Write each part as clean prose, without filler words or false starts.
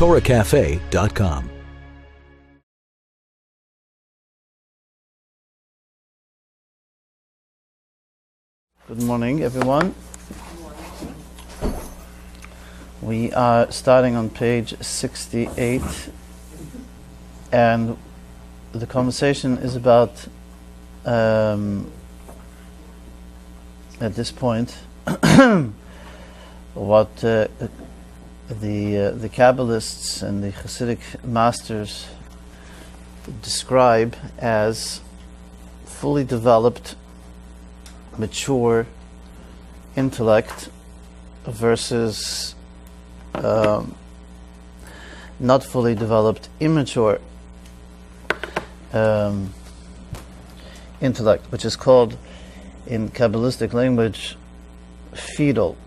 TorahCafe.com. Good morning, everyone. We are starting on page 68, and the conversation is about, at this point, what the Kabbalists and the Hasidic masters describe as fully developed, mature intellect versus not fully developed, immature intellect, which is called in Kabbalistic language fetal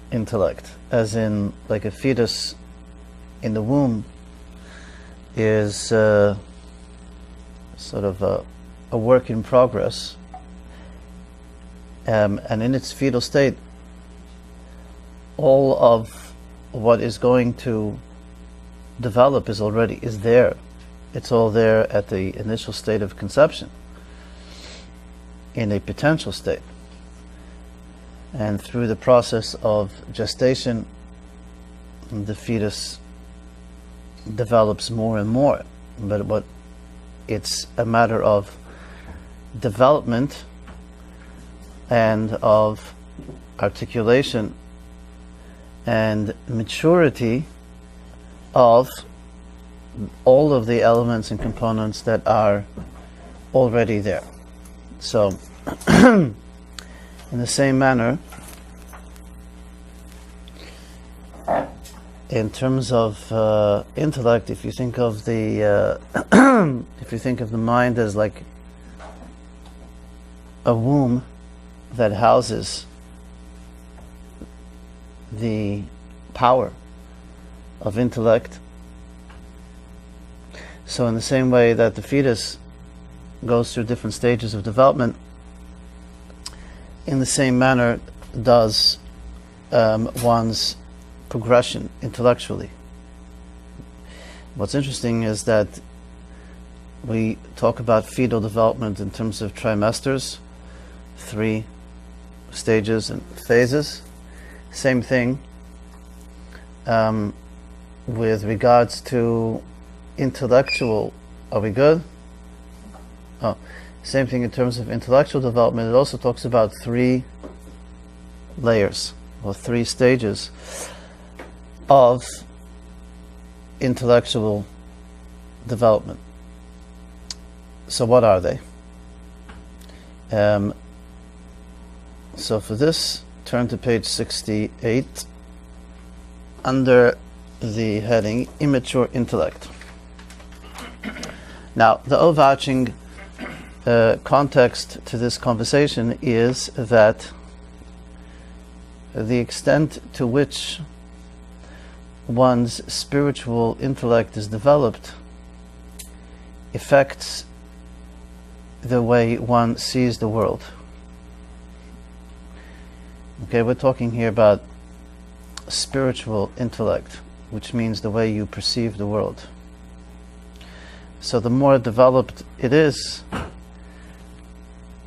intellect, as in like a fetus in the womb is sort of a work in progress, and in its fetal state all of what is going to develop is there. It's all there at the initial state of conception, in a potential state. And through the process of gestation, the fetus develops more and more. But it's a matter of development and of articulation and maturity of all of the elements and components that are already there. So, in the same manner, in terms of intellect, if you think of the mind as like a womb that houses the power of intellect, so in the same way that the fetus goes through different stages of development, in the same manner does one's progression intellectually. What's interesting is that we talk about fetal development in terms of trimesters, 3 stages and phases. Same thing with regards to intellectual. Are we good? Oh, same thing in terms of intellectual development. It also talks about 3 layers or 3 stages of intellectual development. So what are they? So for this, turn to page 68 under the heading Immature Intellect. Now, the overarching context to this conversation is that the extent to which one's spiritual intellect is developed affects the way one sees the world. Okay, we're talking here about spiritual intellect, which means the way you perceive the world. So the more developed it is,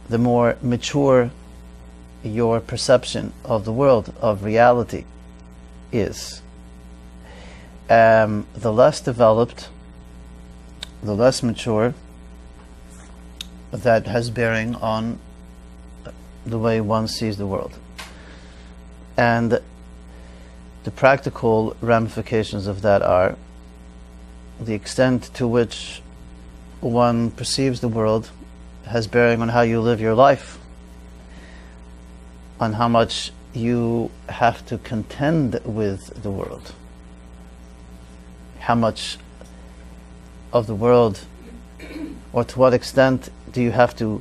the more mature your perception of the world, of reality, is. The less developed, the less mature, that has bearing on the way one sees the world. And the practical ramifications of that are the extent to which one perceives the world has bearing on how you live your life, on how much you have to contend with the world, how much of the world, or to what extent do you have to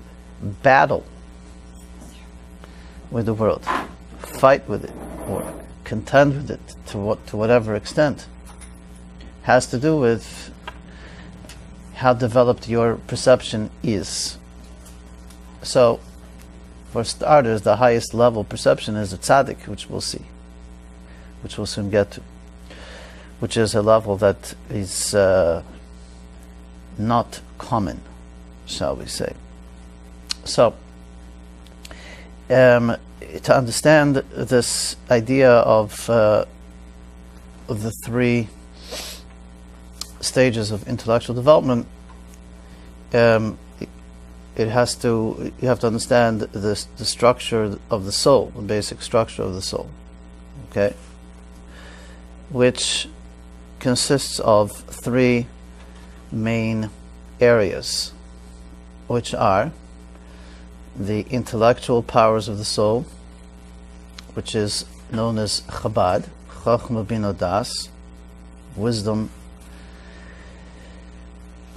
battle with the world, fight with it, or contend with it to whatever extent, has to do with how developed your perception is. So, for starters, the highest level perception is a tzaddik, which we'll see, which we'll soon get to. which is a level that is not common, shall we say. So, to understand this idea of the three stages of intellectual development, you have to understand the structure of the soul, the basic structure of the soul, okay, which consists of three main areas, which are the intellectual powers of the soul, which is known as Chabad, Chachma Bina Das, wisdom,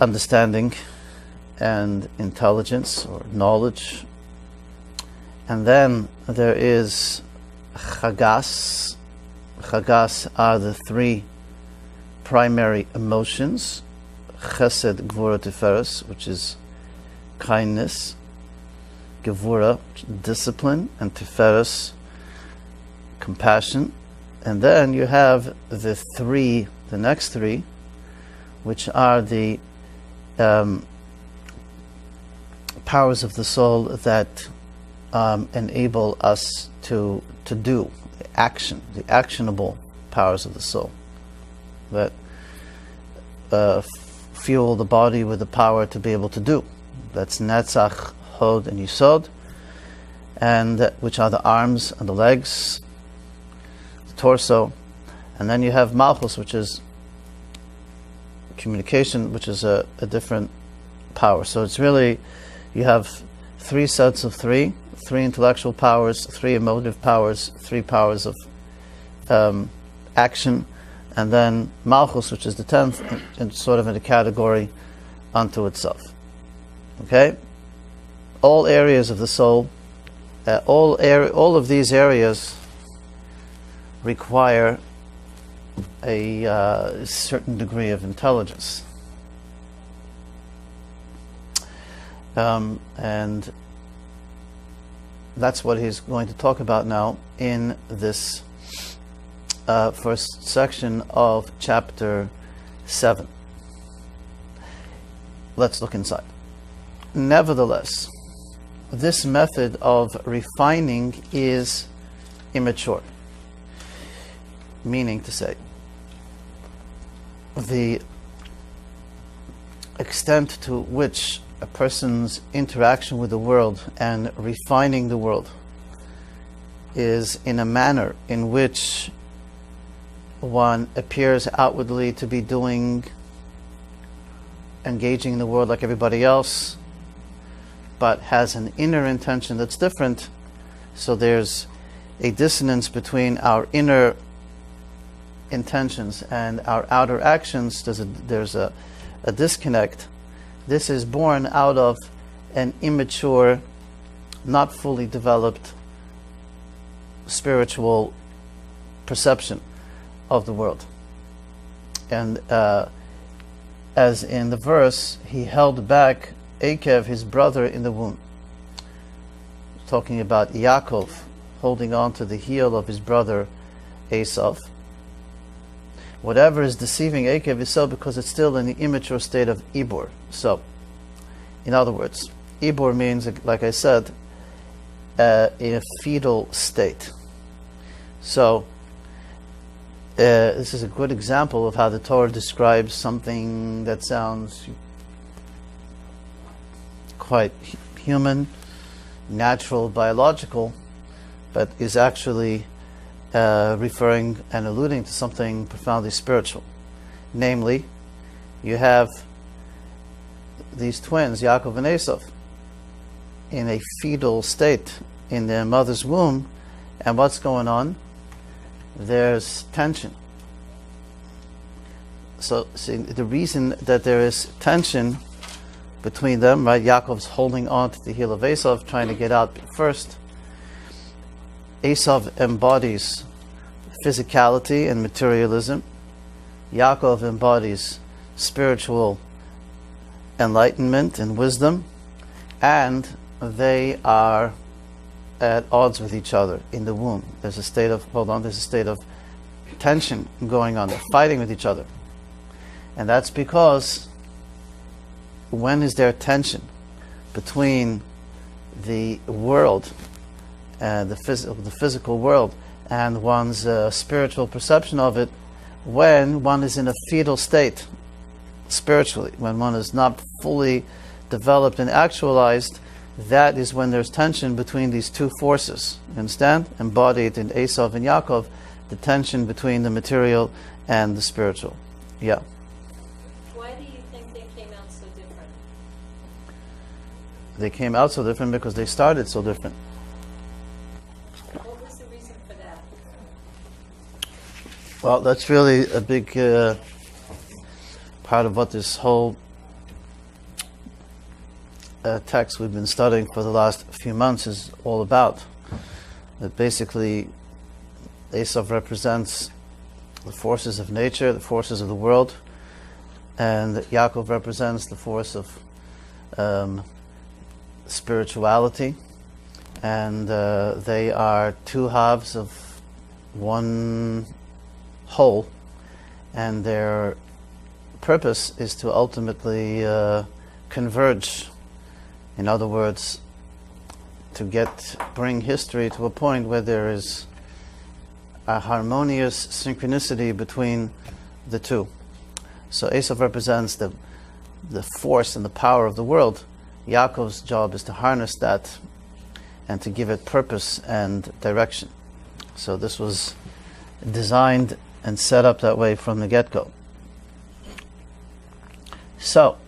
understanding, and intelligence or knowledge. And then there is Chagas. Chagas are the three primary emotions: Chesed, Gvura, Tiferes, which is kindness; Gevura, discipline; and Tiferes, compassion. And then you have the next three, which are the powers of the soul that enable us to do the actionable powers of the soul, that fuel the body with the power to be able to do. That's Netzach, Hod, and Yisod, and which are the arms and the legs, the torso. And then you have Malchus, which is communication, which is a different power. So it's really, you have three sets of three intellectual powers, three emotive powers, three powers of action, and then Malchus, which is the 10th, and sort of in a category unto itself. Okay? All areas of the soul, all of these areas require a certain degree of intelligence. And that's what he's going to talk about now in this first section of chapter 7. Let's look inside. Nevertheless, this method of refining is immature. Meaning to say, the extent to which a person's interaction with the world and refining the world is in a manner in which one appears outwardly to be engaging in the world like everybody else, but has an inner intention that's different. So there's a dissonance between our inner intentions and our outer actions. There's a disconnect. This is born out of an immature, not fully developed spiritual perception of the world. And as in the verse, he held back Akev, his brother, in the womb. Talking about Yaakov holding on to the heel of his brother Esav. Whatever is deceiving Akev is so because it's still in the immature state of Ibor. So, in other words, Ibor means, like I said, in a fetal state. So, this is a good example of how the Torah describes something that sounds quite human, natural, biological, but is actually referring and alluding to something profoundly spiritual. Namely, you have these twins, Yaakov and Esav, in a fetal state in their mother's womb, and what's going on? There's tension. So, see, the reason that there is tension between them, right? Yaakov's holding on to the heel of Esav, trying to get out first. Esav embodies physicality and materialism. Yaakov embodies spiritual enlightenment and wisdom, and they are at odds with each other in the womb. There's a state of tension going on. They're fighting with each other. And that's because when is there tension between the world, the physical world, and one's spiritual perception of it? When one is in a fetal state spiritually, when one is not fully developed and actualized, that is when there's tension between these two forces. You understand? Embodied in Esav and Yaakov, the tension between the material and the spiritual. Yeah. Why do you think they came out so different? They came out so different because they started so different. What was the reason for that? Well, that's really a big part of what this whole text we've been studying for the last few months is all about. That basically Esav represents the forces of nature, the forces of the world, and Yaakov represents the force of spirituality, and they are two halves of one whole, and their purpose is to ultimately converge. In other words, to bring history to a point where there is a harmonious synchronicity between the two. So Esav represents the force and the power of the world. Yaakov's job is to harness that and to give it purpose and direction. So this was designed and set up that way from the get-go. So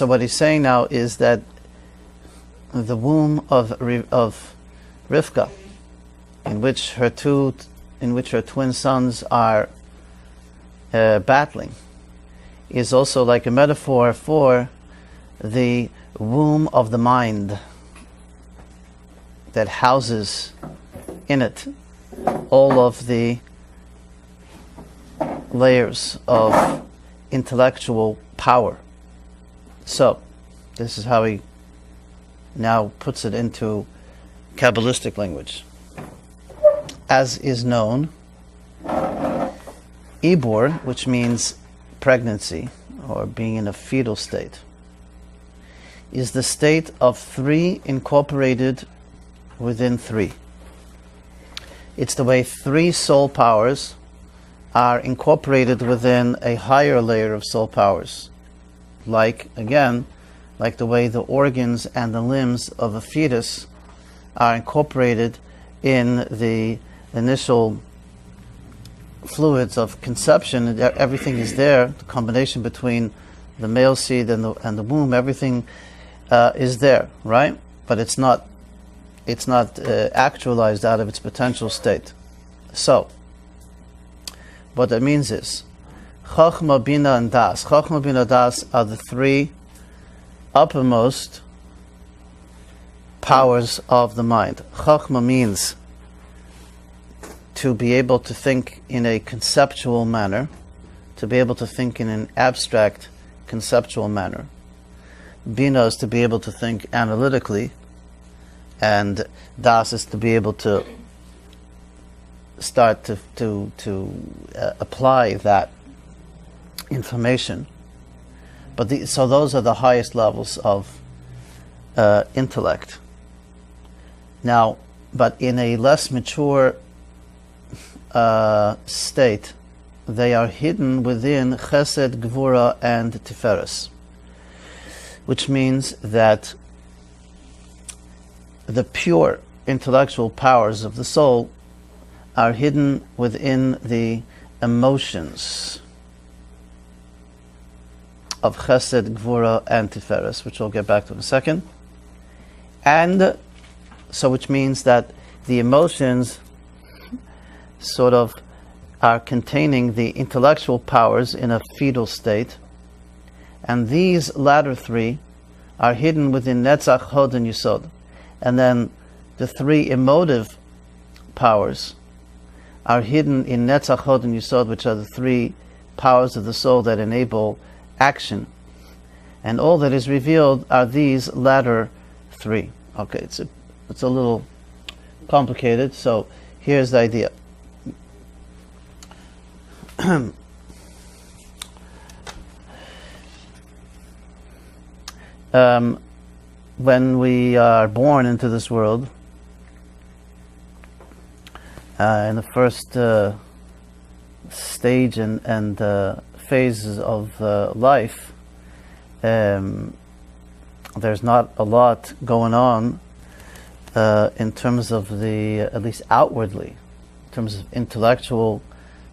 what he's saying now is that the womb of Rivka, in which her twin sons are battling, is also like a metaphor for the womb of the mind that houses in it all of the layers of intellectual power. So, this is how he now puts it into Kabbalistic language. As is known, Ibor, which means pregnancy or being in a fetal state, is the state of three incorporated within three. It's the way three soul powers are incorporated within a higher layer of soul powers. Like the way the organs and the limbs of a fetus are incorporated in the initial fluids of conception. Everything is there. The combination between the male seed and the womb, everything is there, right? But it's not actualized out of its potential state. So, what that means is, Chochma, Bina, and Das. Chochma, Bina, Das are the three uppermost powers of the mind. Chochma means to be able to think in a conceptual manner, to be able to think in an abstract conceptual manner. Bina is to be able to think analytically, and Das is to be able to start to apply that information. So those are the highest levels of intellect. Now, but in a less mature state, they are hidden within Chesed, Gvura, and Tiferes, which means that the pure intellectual powers of the soul are hidden within the emotions of Chesed, Gvura, and Tiferes, which we'll get back to in a second. And so, which means that the emotions sort of are containing the intellectual powers in a fetal state, and these latter three are hidden within Netzach, Hod, and Yesod. And then the three emotive powers are hidden in Netzach, Hod, and Yesod, which are the three powers of the soul that enable action. And all that is revealed are these latter three. Okay, it's a little complicated. So here's the idea. When we are born into this world, in the first stage and phases of life, there's not a lot going on in terms of at least outwardly, in terms of intellectual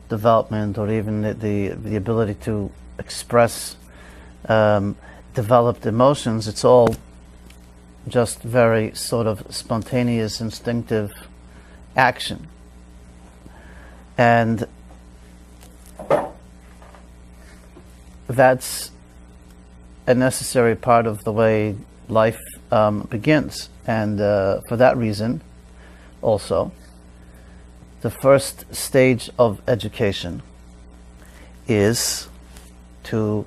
development, or even the ability to express developed emotions. It's all just very sort of spontaneous, instinctive action. And that's a necessary part of the way life begins. And for that reason, also, the first stage of education is to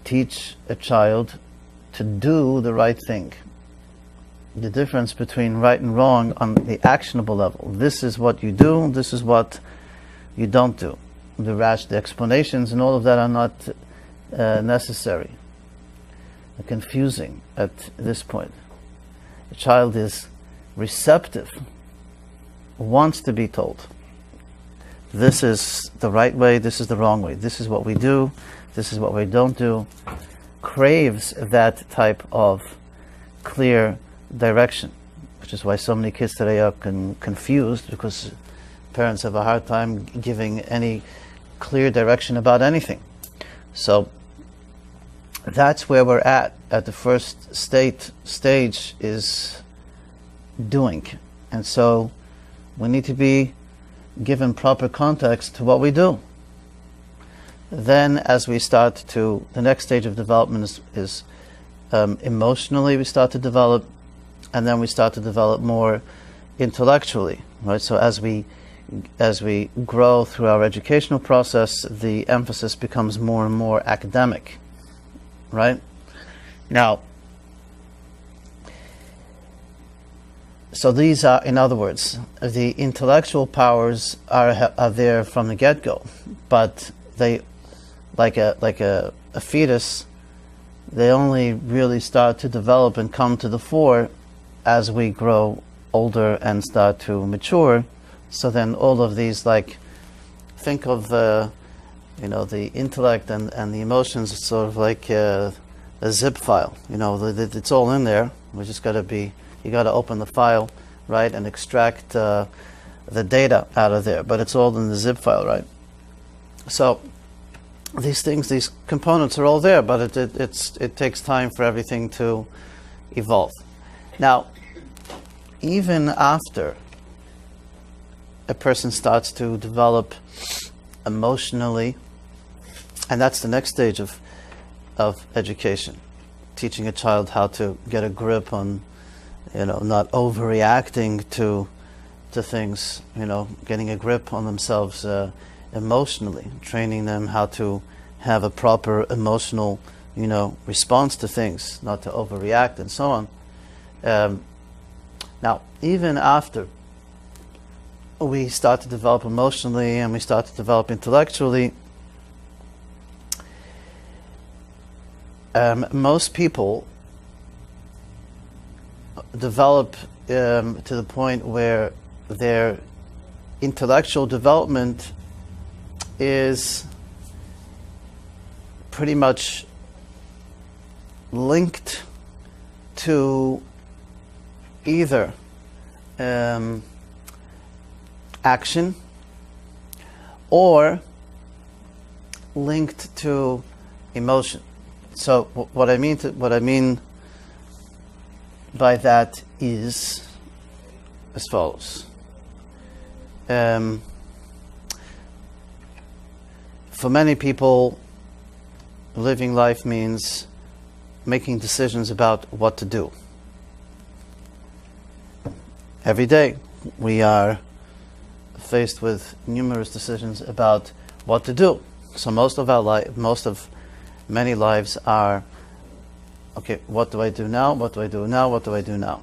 teach a child to do the right thing. The difference between right and wrong on the actionable level. This is what you do, this is what you don't do. The explanations and all of that are not necessary. They're confusing at this point. The child is receptive, wants to be told. This is the right way, this is the wrong way. This is what we do, this is what we don't do. Craves that type of clear direction, which is why so many kids today are confused, because parents have a hard time giving any clear direction about anything. So that's where we're at the first stage is doing. And so we need to be given proper context to what we do. Then as we start to, the next stage of development is emotionally we start to develop, and then we start to develop more intellectually, right? So as we grow through our educational process, the emphasis becomes more and more academic, right? Now, so these are, in other words, the intellectual powers are there from the get-go, but they, like a fetus, they only really start to develop and come to the fore as we grow older and start to mature. So then all of these, like, think of the intellect and the emotions, it's sort of like a zip file. It's all in there. We just got to you got to open the file, right, and extract the data out of there. But it's all in the zip file, right? So these things, these components are all there, but it takes time for everything to evolve. Now, even after a person starts to develop emotionally, and that's the next stage of education, teaching a child how to get a grip on, not overreacting to things, getting a grip on themselves emotionally, training them how to have a proper emotional, response to things, not to overreact and so on. Now, even after we start to develop emotionally and we start to develop intellectually, most people develop to the point where their intellectual development is pretty much linked to either action or linked to emotion. So what I mean by that is as follows. For many people, living life means making decisions about what to do. Every day we are faced with numerous decisions about what to do. So many lives are, okay, what do I do now? What do I do now? What do I do now?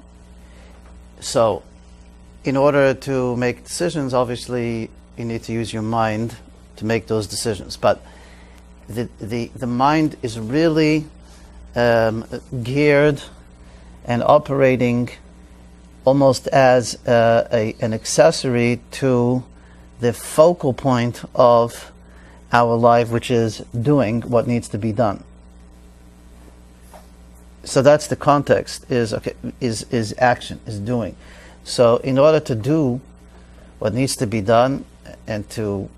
So in order to make decisions, obviously you need to use your mind to make those decisions. But the mind is really geared and operating almost as an accessory to the focal point of our life, which is doing what needs to be done. So that's the context, is action, is doing. So in order to do what needs to be done and to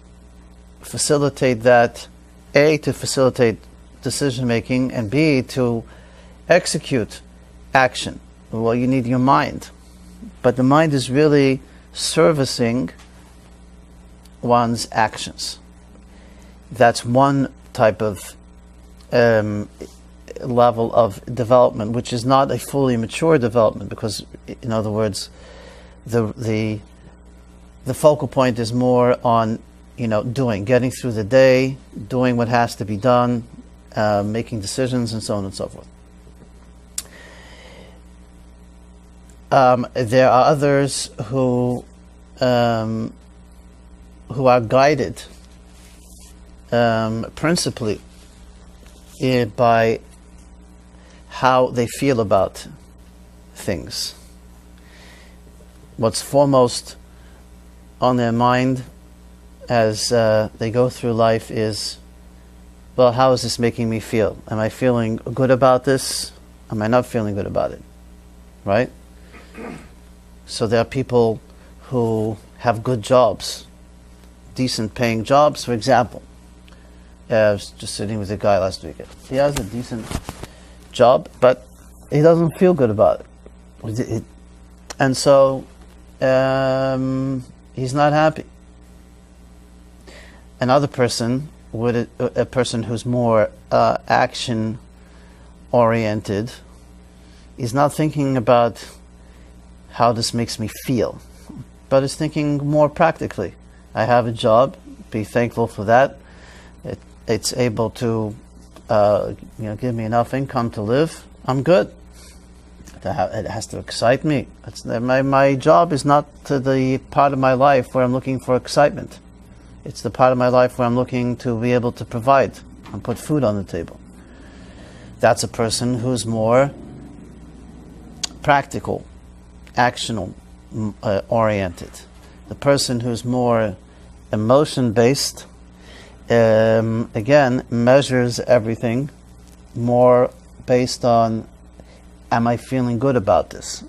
facilitate that, A, to facilitate decision making, and B, to execute action, well, you need your mind. But the mind is really servicing one's actions. That's one type of level of development, which is not a fully mature development, because, in other words, the focal point is more on, doing, getting through the day, doing what has to be done, making decisions, and so on and so forth. There are others who are guided principally by how they feel about things. What's foremost on their mind as they go through life is, well, how is this making me feel? Am I feeling good about this? Am I not feeling good about it? Right? So there are people who have good jobs, decent paying jobs. For example, I was just sitting with a guy last week. He has a decent job, but he doesn't feel good about it. And so he's not happy. Another person, a person who's more action oriented, is not thinking about how this makes me feel, but is thinking more practically. I have a job, be thankful for that. It's able to give me enough income to live. I'm good. It has to excite me. My job is not to the part of my life where I'm looking for excitement. It's the part of my life where I'm looking to be able to provide and put food on the table. That's a person who's more practical, actional oriented. The person who's more emotion based, again, measures everything more based on, am I feeling good about this?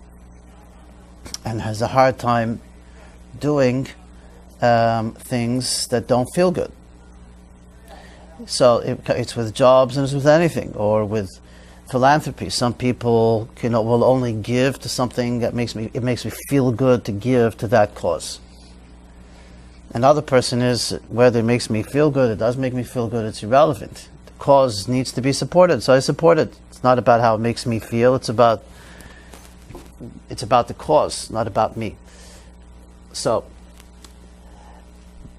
And has a hard time doing things that don't feel good. So it's with jobs and it's with anything, or with philanthropy. Some people will only give to something that makes me feel good to give to that cause. Another person is, whether it makes me feel good, it does make me feel good, it's irrelevant. The cause needs to be supported, so I support it. It's not about how it makes me feel, it's about the cause, not about me. So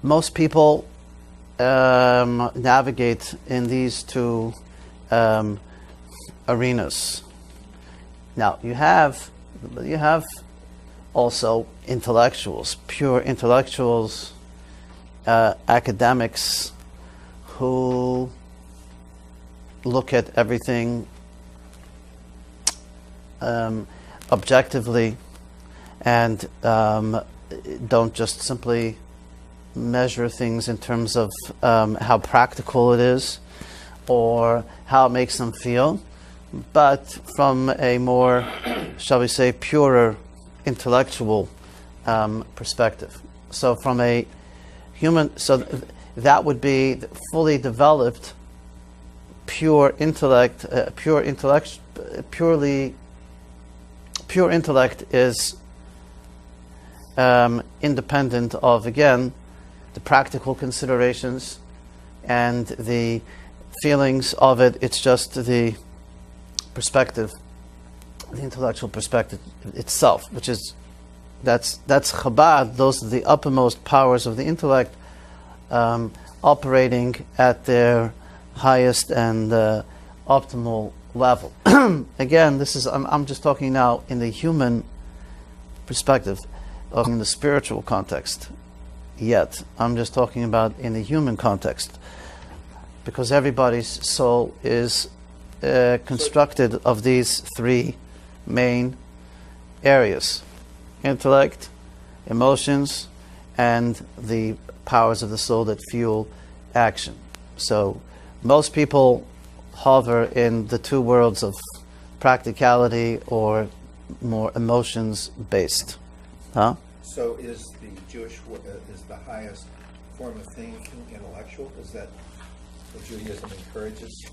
most people navigate in these two arenas. Now you have also intellectuals, pure intellectuals, academics who look at everything objectively and don't just simply measure things in terms of how practical it is or how it makes them feel, but from a more, shall we say, purer intellectual perspective. So from a human, that would be fully developed pure intellect. Pure intellect is independent of, again, the practical considerations and the feelings of it. It's just the perspective, the intellectual perspective itself, which is that's Chabad. Those are the uppermost powers of the intellect, operating at their highest and optimal level. Again, this is I'm just talking now in the human perspective. in the spiritual context yet. I'm just talking about in the human context, because everybody's soul is constructed of these three main areas: intellect, emotions, and the powers of the soul that fuel action. So most people hover in the two worlds of practicality or more emotions based. Huh? So is the is the highest form of thinking intellectual? Is that what Judaism encourages?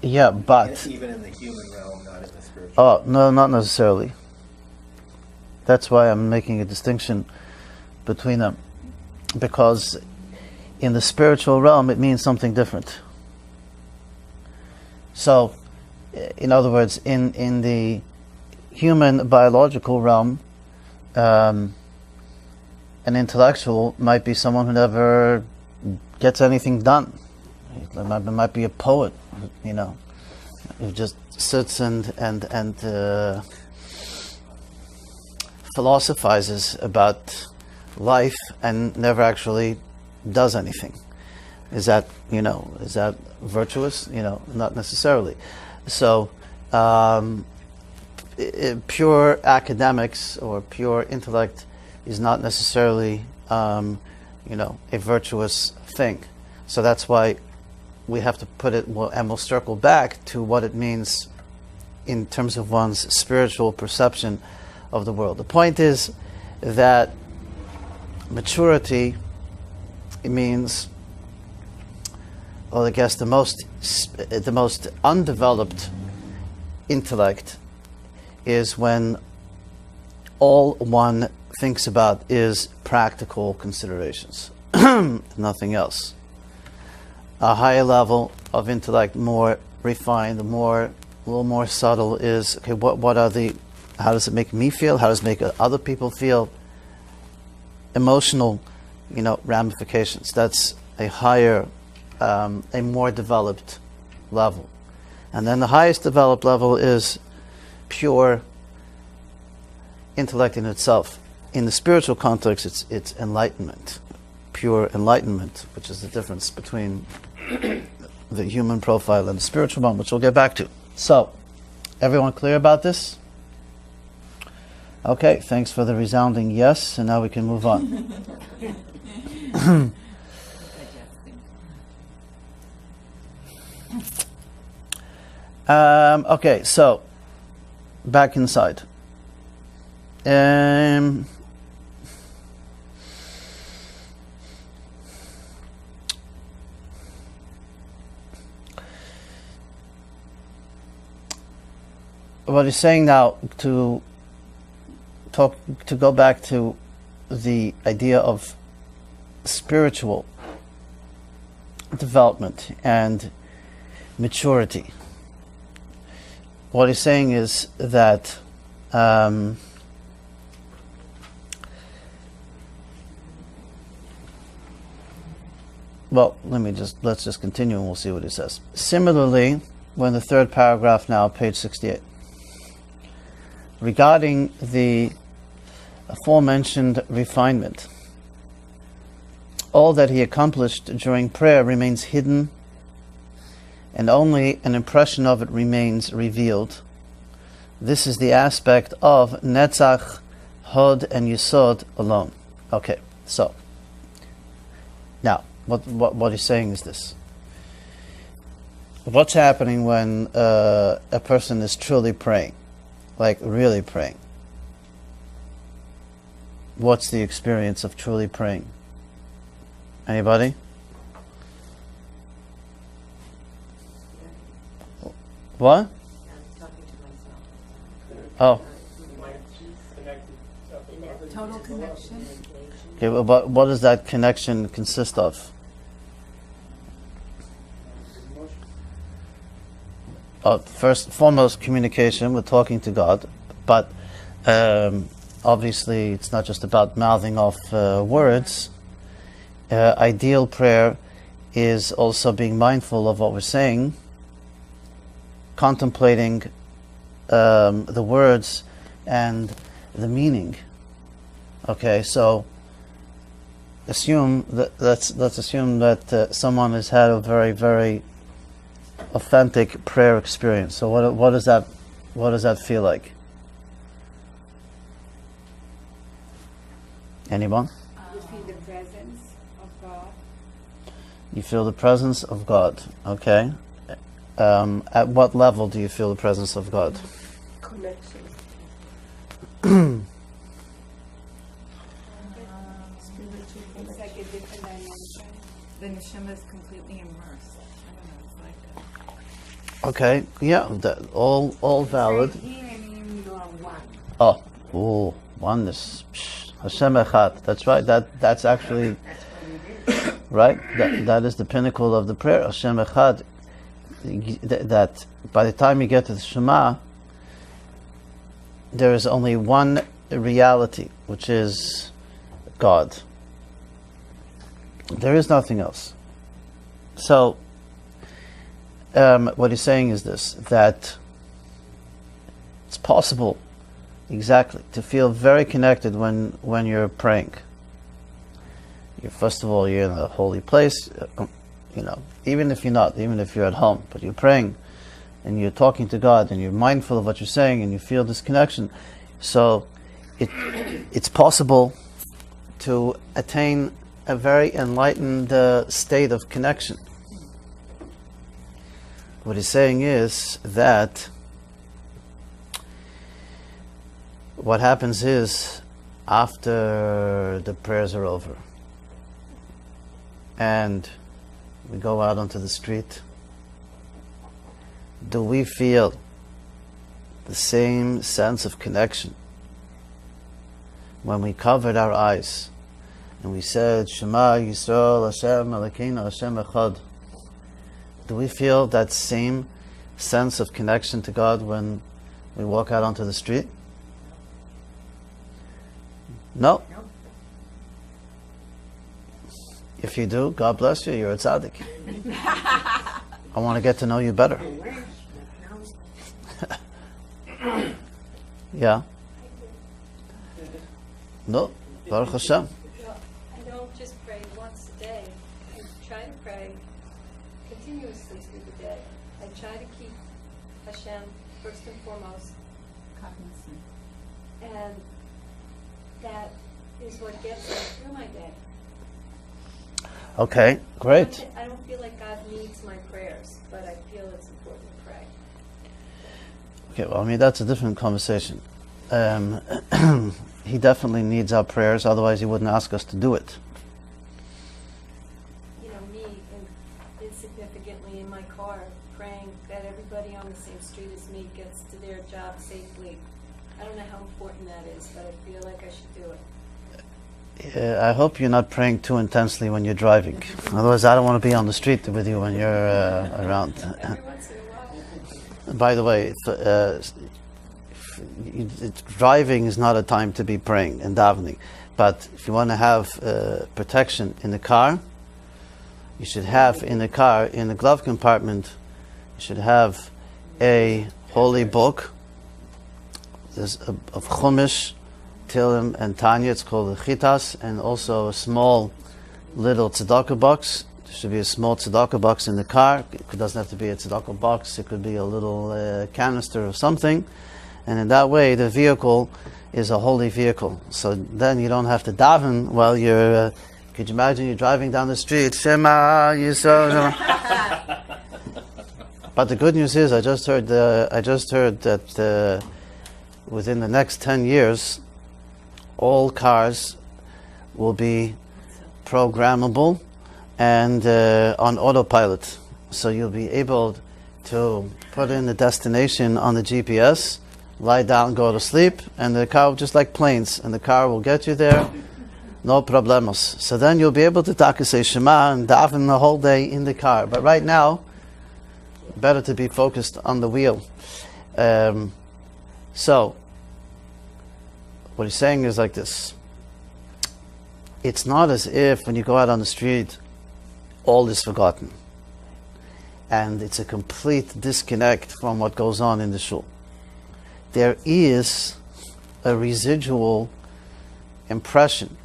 Yeah, but Even in the human realm, not in the spiritual. oh no, not necessarily. That's why I'm making a distinction between them, because in the spiritual realm it means something different. So, in other words, in the human biological realm, an intellectual might be someone who never gets anything done. It might be a poet, who just sits and philosophizes about life and never actually does anything. Is that virtuous? Not necessarily. So pure academics or pure intellect is not necessarily a virtuous thing. So that's why we have to put it, and we'll circle back to what it means in terms of one's spiritual perception of the world. The point is that maturity, it means, well, I guess the most undeveloped intellect is when all one thinks about is practical considerations, nothing else. A higher level of intellect, more refined, a little more subtle, is okay. How does it make me feel? How does it make other people feel? Emotional, ramifications. That's a higher, a more developed level. And then the highest developed level is pure intellect in itself. In the spiritual context, it's enlightenment, pure enlightenment, which is the difference between the human profile and the spiritual one, which we'll get back to. So, everyone clear about this? Okay, thanks for the resounding yes, and now we can move on. Okay, so back inside. What he's saying now, to go back to the idea of spiritual development and maturity. What he's saying is that let's just continue and we'll see what he says. Similarly, we're in the third paragraph now, page 68. Regarding the aforementioned refinement, all that he accomplished during prayer remains hidden, and only an impression of it remains revealed. This is the aspect of Netzach, Hod, and Yesod alone. Okay, so now what he's saying is this: what's happening when a person is truly praying, like really praying? What's the experience of truly praying? Anybody? What? Oh. Total connection. Okay, well, but what does that connection consist of? First and foremost, communication. We're talking to God, but obviously it's not just about mouthing off words. Ideal prayer is also being mindful of what we're saying, contemplating the words and the meaning. Okay, so let's assume that someone has had a very, very authentic prayer experience. So what does that feel like? Anyone? You feel the presence of God. You feel the presence of God. Okay. At what level do you feel the presence of God? Connection. It's like a different dimension. The neshama is completely immersed. I don't know, it's like Okay. Yeah. All valid. here and in you are one. Oh, oneness. Hashem Echad. That's right. That's actually right. That is the pinnacle of the prayer. Hashem Echad. That by the time you get to the Shema, there is only one reality, which is God. There is nothing else. So, what he's saying is this: that it's possible, exactly, to feel very connected when you're praying. First of all, you're in a holy place. Even if you're at home, but you're praying and you're talking to God and you're mindful of what you're saying and you feel this connection. So it's possible to attain a very enlightened state of connection. What he's saying is that what happens is, after the prayers are over and we go out onto the street, do we feel the same sense of connection when we covered our eyes and we said, Shema Yisrael Hashem Elokeinu Hashem Echad? Do we feel that same sense of connection to God when we walk out onto the street? No. If you do, God bless you, you're a tzaddik. I want to get to know you better. Yeah. No, Baruch Hashem. Well, I don't just pray once a day. I try to pray continuously through the day. I try to keep Hashem first and foremost, Cognizant. and that is what gets me through my day. Okay, great. I don't feel like God needs my prayers, but I feel it's important to pray. Okay, well, I mean, that's a different conversation. He definitely needs our prayers, otherwise he wouldn't ask us to do it. Me, insignificantly in my car, praying that everybody on the same street as me gets to their job safely. I don't know how important that is, but I feel like I should do it. I hope you're not praying too intensely when you're driving. Otherwise, I don't want to be on the street with you when you're around. Every once in a while. By the way, driving is not a time to be praying and davening. But if you want to have protection in the car, you should have in the car, in the glove compartment, you should have a holy book. There's of Chumash, Tilim, and Tanya. It's called the Chitas, and also a small little tzedakah box. There should be a small tzedakah box in the car. It doesn't have to be a tzedakah box. It could be a little canister or something. And in that way, the vehicle is a holy vehicle. So then you don't have to daven while you're. Could you imagine you're driving down the street? Shema Yisrael. But the good news is, I just heard that within the next 10 years, all cars will be programmable and on autopilot. So you'll be able to put in the destination on the GPS, lie down, go to sleep, and the car, just like planes, and the car will get you there, no problemos. So then you'll be able to say Shema and daven the whole day in the car. But right now, better to be focused on the wheel. So, what he's saying is like this. It's not as if when you go out on the street, all is forgotten. And it's a complete disconnect from what goes on in the shul. there is a residual impression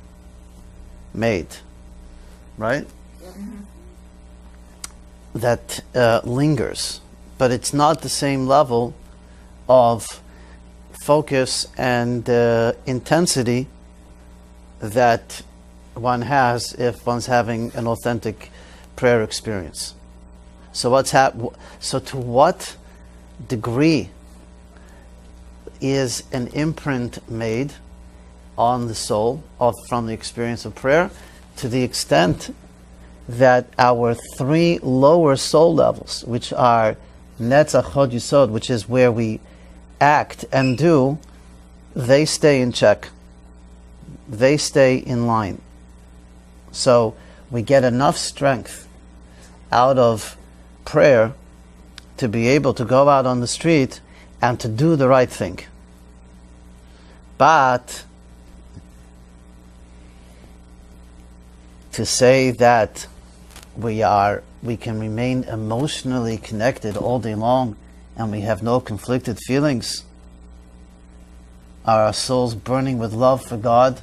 made, right? That lingers, but it's not the same level of focus and intensity that one has if one's having an authentic prayer experience. So so to what degree is an imprint made on the soul from the experience of prayer? To the extent that our three lower soul levels, which are Netzach, Hod, Yisod, which is where we act and do, they stay in check. They stay in line. So we get enough strength out of prayer to be able to go out on the street and to do the right thing. But to say that we can remain emotionally connected all day long and we have no conflicted feelings, are our souls burning with love for God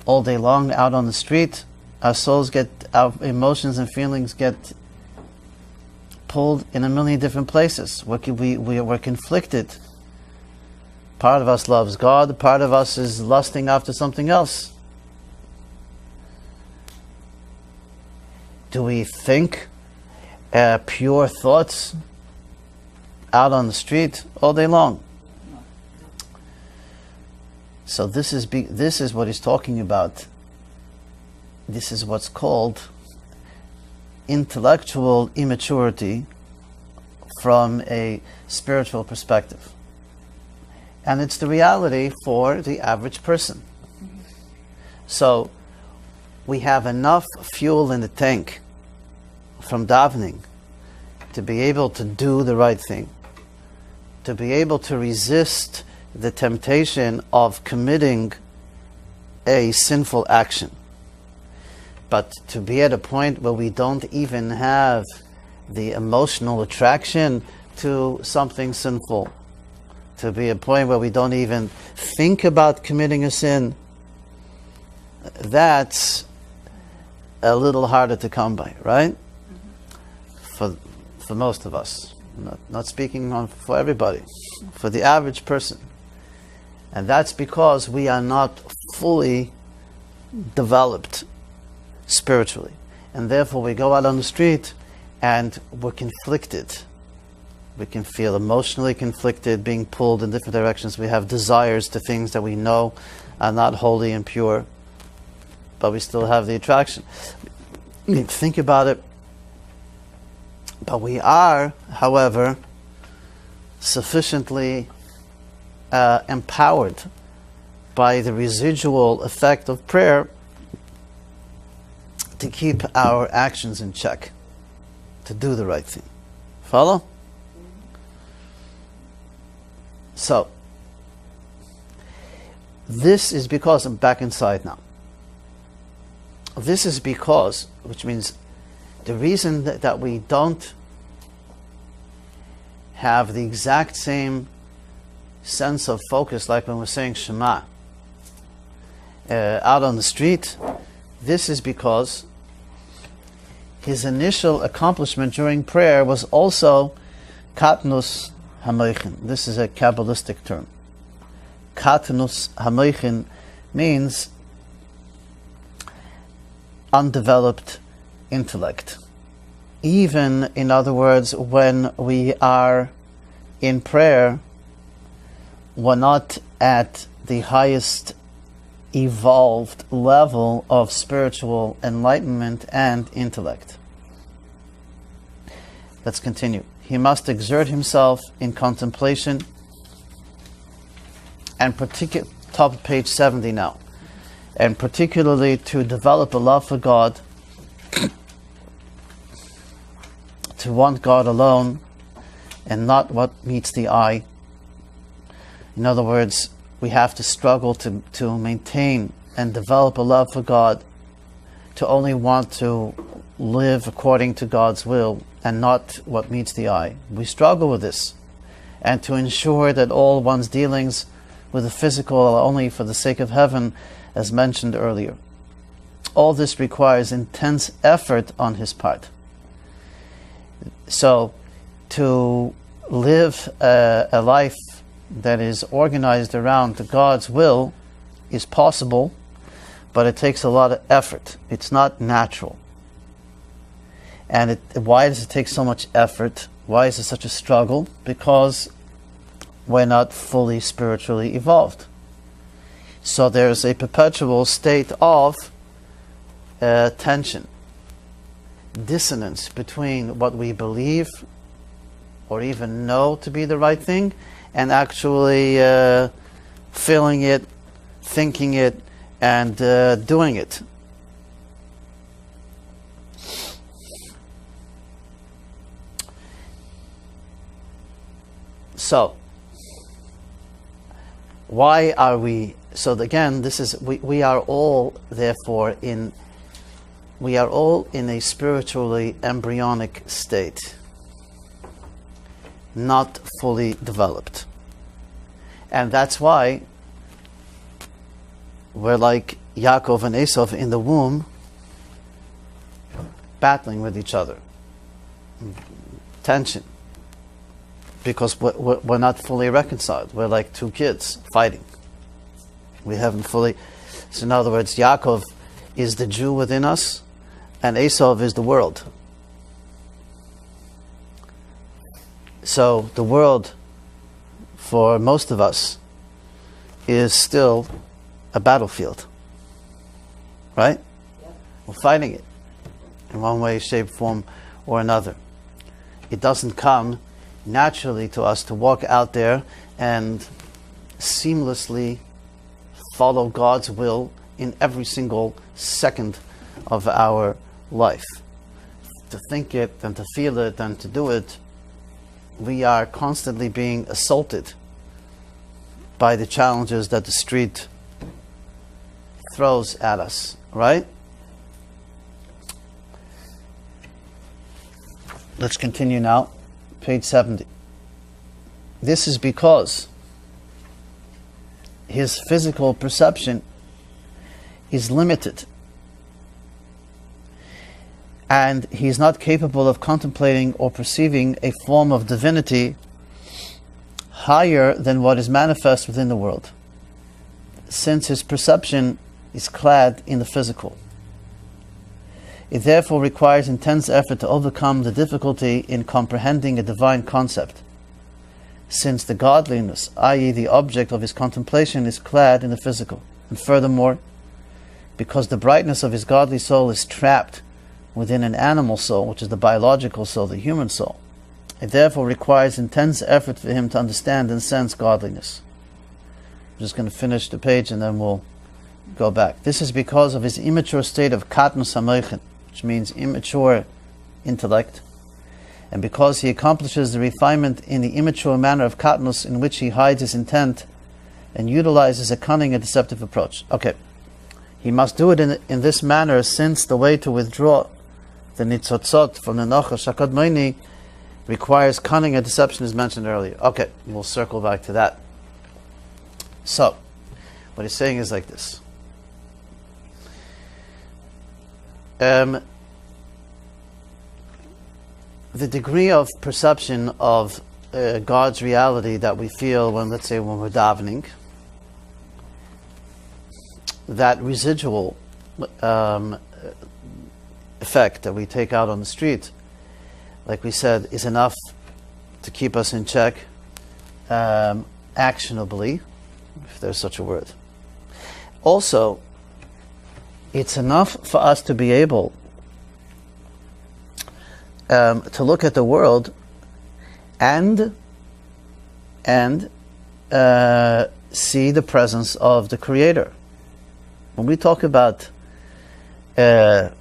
all day long out on the street? Our emotions and feelings get pulled in a million different places. We're conflicted. Part of us loves God, part of us is lusting after something else. Do we think pure thoughts out on the street all day long? So this is what he's talking about. This is what's called intellectual immaturity from a spiritual perspective. And it's the reality for the average person. So we have enough fuel in the tank from davening to be able to do the right thing, to be able to resist the temptation of committing a sinful action. But to be at a point where we don't even have the emotional attraction to something sinful, to be a point where we don't even think about committing a sin, that's a little harder to come by, right? For most of us. Not speaking for everybody. For the average person. And that's because we are not fully developed spiritually. And therefore we go out on the street and we're conflicted. We can feel emotionally conflicted, being pulled in different directions. We have desires to things that we know are not holy and pure, but we still have the attraction. Think about it. But we are, however, sufficiently empowered by the residual effect of prayer to keep our actions in check, to do the right thing. Follow? So, this is because I'm back inside now. This is because, which means the reason that we don't have the exact same sense of focus like when we're saying Shema out on the street, this is because his initial accomplishment during prayer was also Katnus Hamoichin. This is a Kabbalistic term. Katnus Hamoichin means undeveloped intellect. Even, in other words, when we are in prayer, we're not at the highest evolved level of spiritual enlightenment and intellect. Let's continue. He must exert himself in contemplation, and top of page 70 now, and particularly to develop a love for God, to want God alone and not what meets the eye. In other words, we have to struggle to maintain and develop a love for God, to only want to live according to God's will and not what meets the eye. We struggle with this. and to ensure that all one's dealings with the physical are only for the sake of heaven, as mentioned earlier. All this requires intense effort on his part. So, to live a life that is organized around God's will is possible, but it takes a lot of effort. It's not natural. And why does it take so much effort? Why is it such a struggle? Because we're not fully spiritually evolved. So there's a perpetual state of tension, dissonance between what we believe or even know to be the right thing and actually feeling it, thinking it, and doing it. So, why are we? So again, this is we are all therefore in a spiritually embryonic state, not fully developed, and that's why we're like Yaakov and Esau in the womb, battling with each other, tension. Because we're not fully reconciled. We're like two kids fighting. We haven't fully... So in other words, Yaakov is the Jew within us, and Esau is the world. So the world, for most of us, is still a battlefield. Right? Yeah. We're fighting it in one way, shape, form, or another. It doesn't come naturally to us to walk out there and seamlessly follow God's will in every single second of our life. To think it and to feel it and to do it, we are constantly being assaulted by the challenges that the street throws at us, right? Let's continue now. Page 70. This is because his physical perception is limited, and he is not capable of contemplating or perceiving a form of divinity higher than what is manifest within the world, since his perception is clad in the physical. It therefore requires intense effort to overcome the difficulty in comprehending a divine concept, since the godliness, i.e. the object of his contemplation, is clad in the physical. And furthermore, because the brightness of his godly soul is trapped within an animal soul, which is the biological soul, the human soul, it therefore requires intense effort for him to understand and sense godliness. I'm just going to finish the page and then we'll go back. This is because of his immature state of katnus hamoichin, which means immature intellect, and because he accomplishes the refinement in the immature manner of katnus, in which he hides his intent and utilizes a cunning and deceptive approach. Okay, he must do it in this manner, since the way to withdraw the nitzotzot from the nochash hakadmoni requires cunning and deception, as mentioned earlier. Okay, we'll circle back to that. So, what he's saying is like this. The degree of perception of God's reality that we feel when, let's say, when we're davening, that residual effect that we take out on the street, like we said, is enough to keep us in check, actionably, if there's such a word. Also, it's enough for us to be able to look at the world and see the presence of the Creator. When we talk about being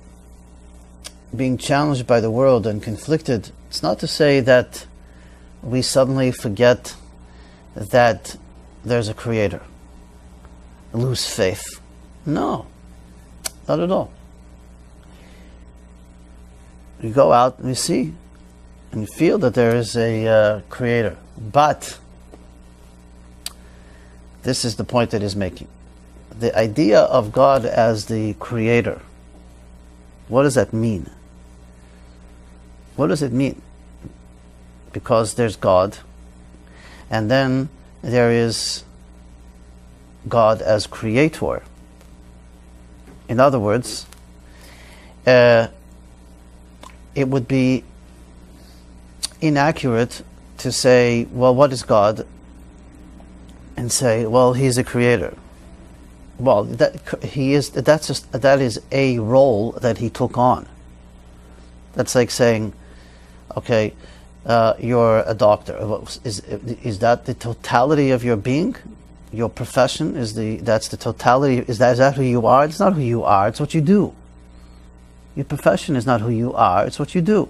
challenged by the world and conflicted, it's not to say that we suddenly forget that there's a Creator, lose faith. No, not at all. You go out and you see and you feel that there is a Creator But this is the point that he's making. The idea of God as the creator, what does that mean? What does it mean? Because there's God, and then there is God as creator. In other words, it would be inaccurate to say, well, what is God? And say, well, he's a creator. Well, that is a role that he took on. That's like saying, okay, you're a doctor. Is that the totality of your being? Your profession that's the totality. Is that who you are? It's not who you are. It's what you do. Your profession is not who you are. It's what you do.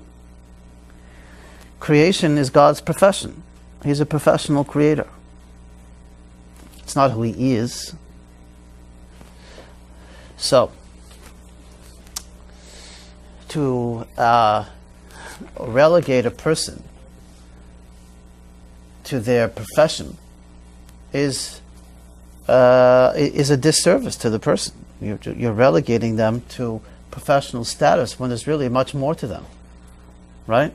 Creation is God's profession. He's a professional creator. It's not who he is. So, to relegate a person to their profession is a disservice to the person. You're relegating them to professional status when there's really much more to them, right?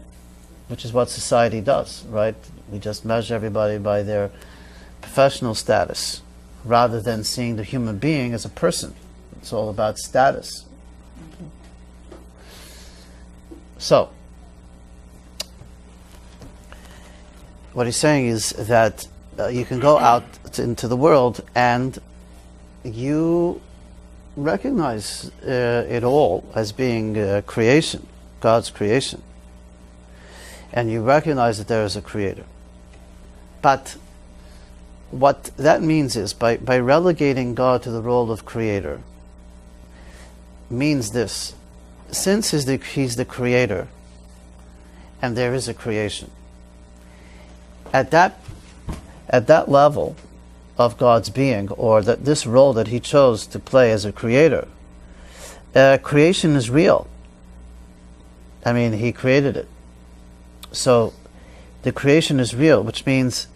Which is what society does, right? We just measure everybody by their professional status rather than seeing the human being as a person. It's all about status. So, what he's saying is that you can go out into the world and you recognize it all as being creation, God's creation. And you recognize that there is a creator. But what that means is, by relegating God to the role of creator, means this: since he's the creator and there is a creation, at that level of God's being, or that this role that he chose to play as a creator, creation is real. I mean, he created it. So the creation is real, which means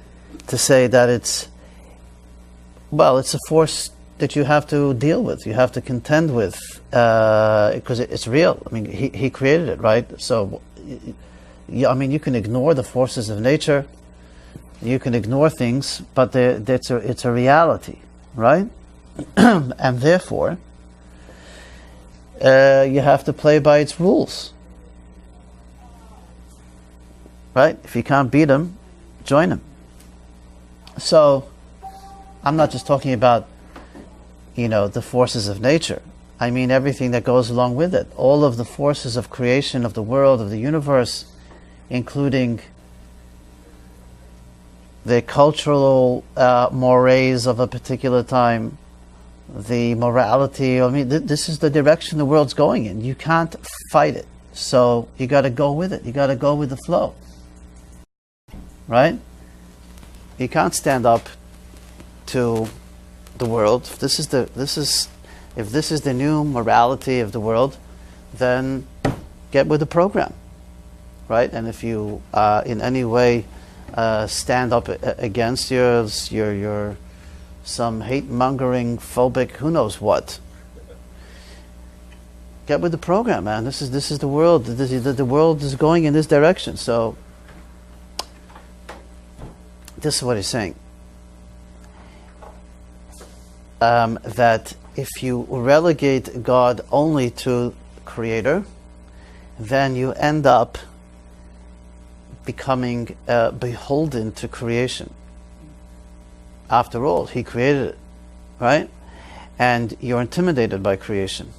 to say that it's a force that you have to deal with, you have to contend with, because it's real. I mean, he created it, right? So, you can ignore the forces of nature, you can ignore things, but it's a reality, right? And therefore, you have to play by its rules, right? If you can't beat them, join them. So, I'm not just talking about, the forces of nature. I mean everything that goes along with it. All of the forces of creation of the world, of the universe, including the cultural mores of a particular time, the morality. I mean, this is the direction the world's going in. You can't fight it. So you got to go with it. You got to go with the flow. Right? You can't stand up to the world. If this is the new morality of the world, then get with the program, right? And if you in any way stand up against your some hate-mongering, phobic, who knows what, get with the program, man. This is the world. The world is going in this direction. So this is what he's saying. That if you relegate God only to Creator, then you end up becoming beholden to creation. After all, He created it, right? And you're intimidated by creation.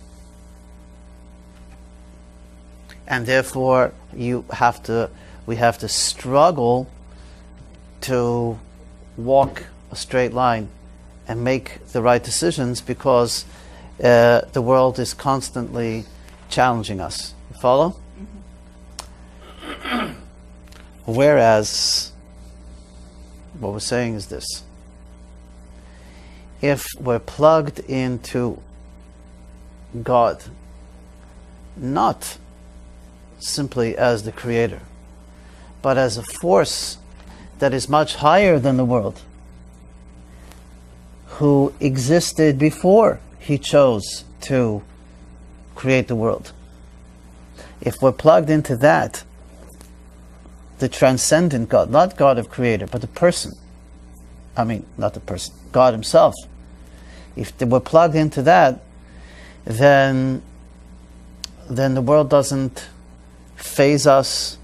And therefore, we have to struggle to walk a straight line and make the right decisions, because the world is constantly challenging us. You follow? Mm-hmm. Whereas, what we're saying is this: if we're plugged into God, not simply as the Creator, but as a force that is much higher than the world, who existed before he chose to create the world. If we're plugged into that, the transcendent God, not God of creator, but the person, not the person, God himself, if we're plugged into that, then the world doesn't faze us,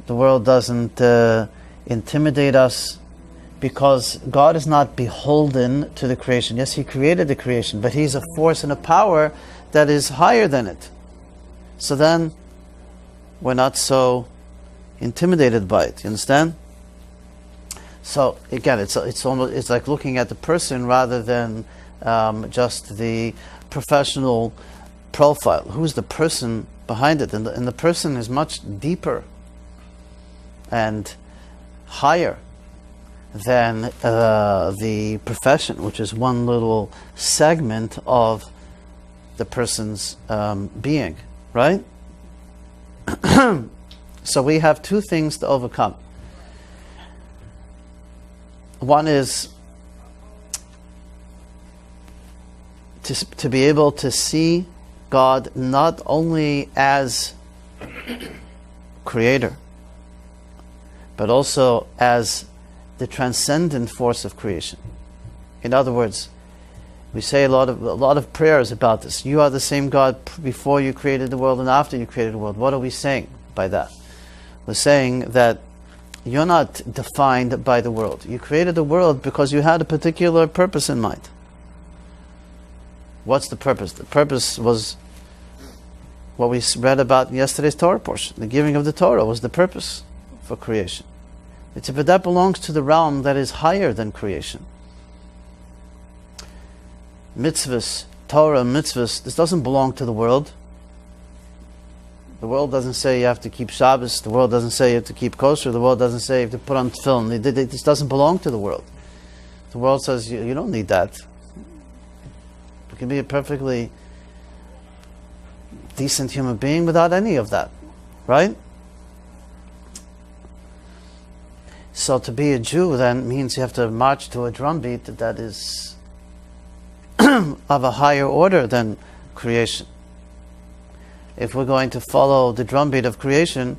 the world doesn't intimidate us, because God is not beholden to the creation. Yes, he created the creation, but he's a force and a power that is higher than it. So then we're not so intimidated by it. You understand? So again, it's like looking at the person rather than just the professional profile. Who's the person behind it? And the person is much deeper and higher than the profession, which is one little segment of the person's being, right? So we have two things to overcome. One is to be able to see God not only as creator, but also as the transcendent force of creation. In other words, we say a lot of prayers about this. You are the same God before you created the world and after you created the world. What are we saying by that? We're saying that you're not defined by the world. You created the world because you had a particular purpose in mind. What's the purpose? The purpose was what we read about in yesterday's Torah portion. The giving of the Torah was the purpose for creation. But that belongs to the realm that is higher than creation. Mitzvahs, Torah, mitzvahs, this doesn't belong to the world. The world doesn't say you have to keep Shabbos. The world doesn't say you have to keep kosher. The world doesn't say you have to put on tefillin. This doesn't belong to the world. The world says you don't need that. You can be a perfectly decent human being without any of that, right? So to be a Jew then means you have to march to a drumbeat that is of a higher order than creation. If we're going to follow the drumbeat of creation,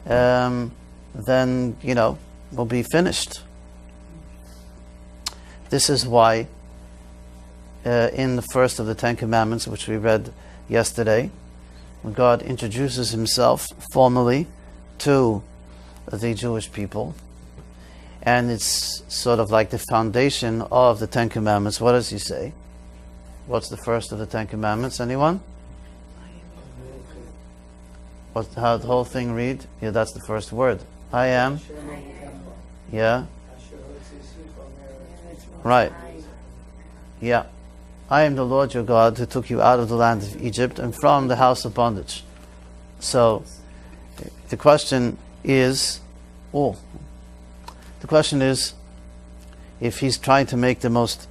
then, we'll be finished. This is why in the first of the Ten Commandments, which we read yesterday, when God introduces himself formally to the Jewish people, and it's sort of like the foundation of the Ten Commandments. What does he say? What's the first of the Ten Commandments? Anyone? How the whole thing read? Yeah, that's the first word. I am. Yeah. Right. Yeah. I am the Lord your God who took you out of the land of Egypt and from the house of bondage. So the question is, if he's trying to make the most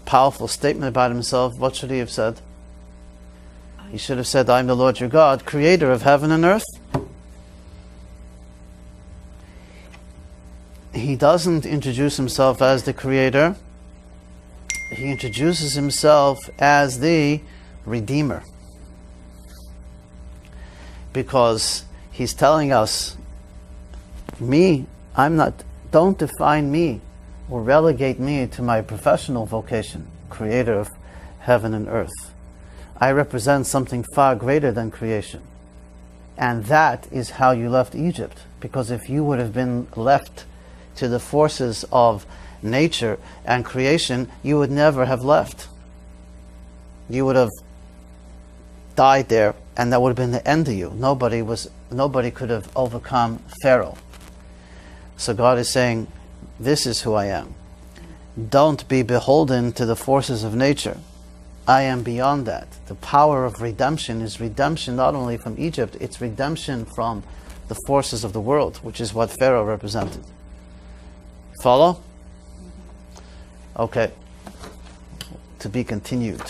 powerful statement about himself, what should he have said? He should have said, I am the Lord your God, creator of heaven and earth. He doesn't introduce himself as the creator. He introduces himself as the Redeemer. Because he's telling us, don't define me or relegate me to my professional vocation, creator of heaven and earth. I represent something far greater than creation. And that is how you left Egypt. Because if you would have been left to the forces of nature and creation, you would never have left. You would have died there, and that would have been the end of you. Nobody could have overcome Pharaoh. So God is saying, this is who I am. Don't be beholden to the forces of nature. I am beyond that. The power of redemption is redemption not only from Egypt, it's redemption from the forces of the world, which is what Pharaoh represented. Follow? Okay. To be continued.